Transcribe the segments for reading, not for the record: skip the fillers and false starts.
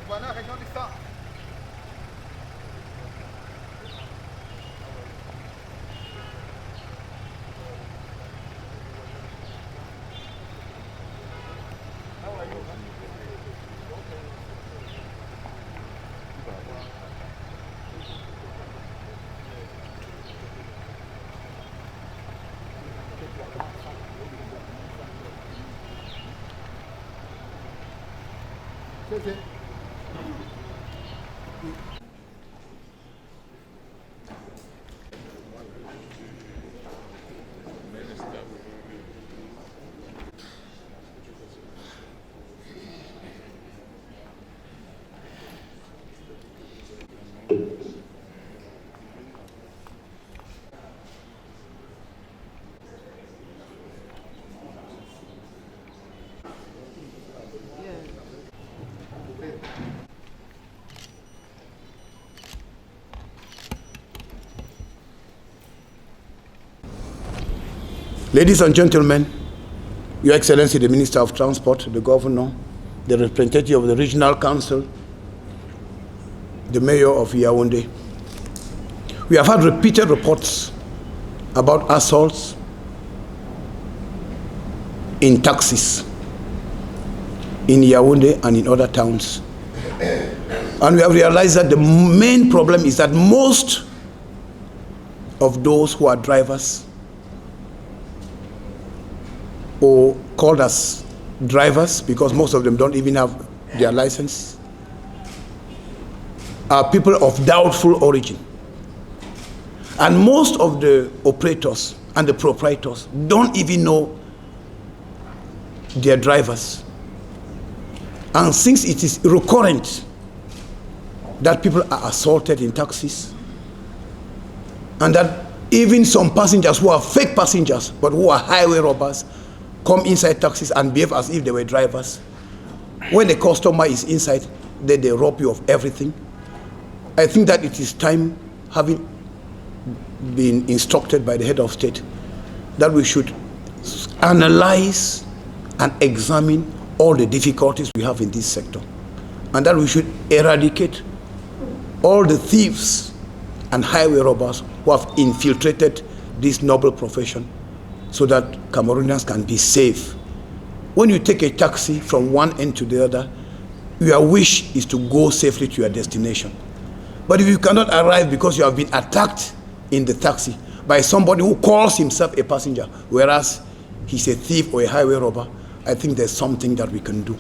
Voilà, région du sang. C'est Ladies and gentlemen, Your Excellency, the Minister of Transport, the Governor, the representative of the Regional Council, the Mayor of Yaoundé, we have had repeated reports about assaults in taxis in Yaoundé and in other towns. And we have realized that the main problem is that most of those who are drivers or called as drivers, because most of them don't even have their license, are people of doubtful origin. And most of the operators and the proprietors don't even know their drivers. And since it is recurrent that people are assaulted in taxis, and that even some passengers who are fake passengers but who are highway robbers come inside taxis and behave as if they were drivers. When the customer is inside, then they rob you of everything. I think that it is time, having been instructed by the head of state, that we should analyze and examine all the difficulties we have in this sector, and that we should eradicate all the thieves and highway robbers who have infiltrated this noble profession, so that Cameroonians can be safe. When you take a taxi from one end to the other, your wish is to go safely to your destination. But if you cannot arrive because you have been attacked in the taxi by somebody who calls himself a passenger, whereas he's a thief or a highway robber, I think there's something that we can do.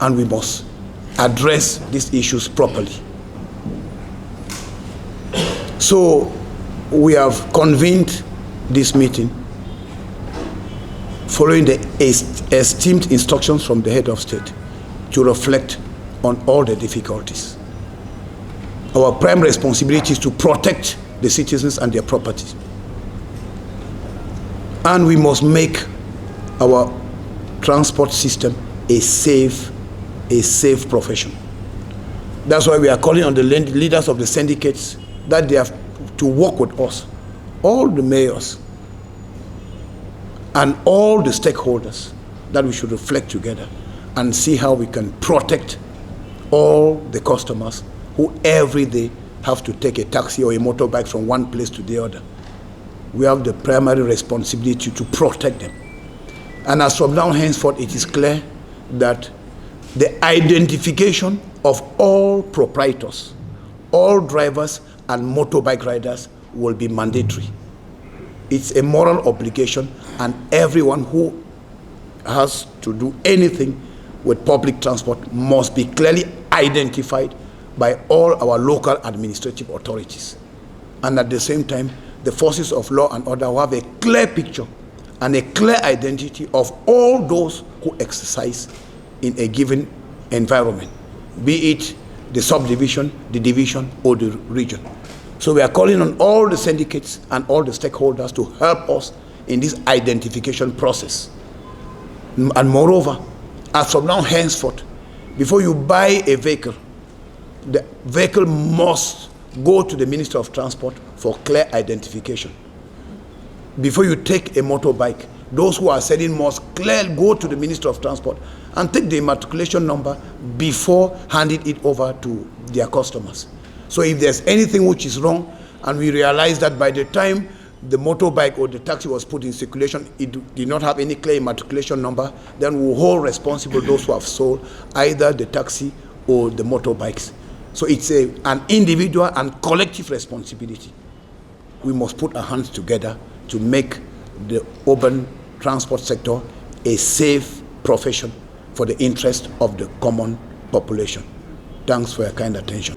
And we must address these issues properly. So we have convened this meeting following the esteemed instructions from the head of state to reflect on all the difficulties. Our prime responsibility is to protect the citizens and their property. And we must make our transport system a safe profession. That's why we are calling on the leaders of the syndicates that they have to work with us, all the mayors and all the stakeholders, that we should reflect together and see how we can protect all the customers who every day have to take a taxi or a motorbike from one place to the other. We have the primary responsibility to protect them. And as from now henceforth, it is clear that the identification of all proprietors, all drivers and motorbike riders will be mandatory. It's a moral obligation, and everyone who has to do anything with public transport must be clearly identified by all our local administrative authorities. And at the same time, the forces of law and order will have a clear picture and a clear identity of all those who exercise in a given environment, be it the subdivision, the division, or the region. So we are calling on all the syndicates and all the stakeholders to help us in this identification process. And moreover, as from now henceforth, before you buy a vehicle, the vehicle must go to the Minister of Transport for clear identification. Before you take a motorbike, those who are selling must clearly go to the Minister of Transport and take the immatriculation number before handing it over to their customers. So if there's anything which is wrong, and we realize that by the time the motorbike or the taxi was put in circulation, it did not have any clear immatriculation number, then we'll hold responsible those who have sold either the taxi or the motorbikes. So it's an individual and collective responsibility. We must put our hands together to make the urban transport sector a safe profession for the interest of the common population. Thanks for your kind attention.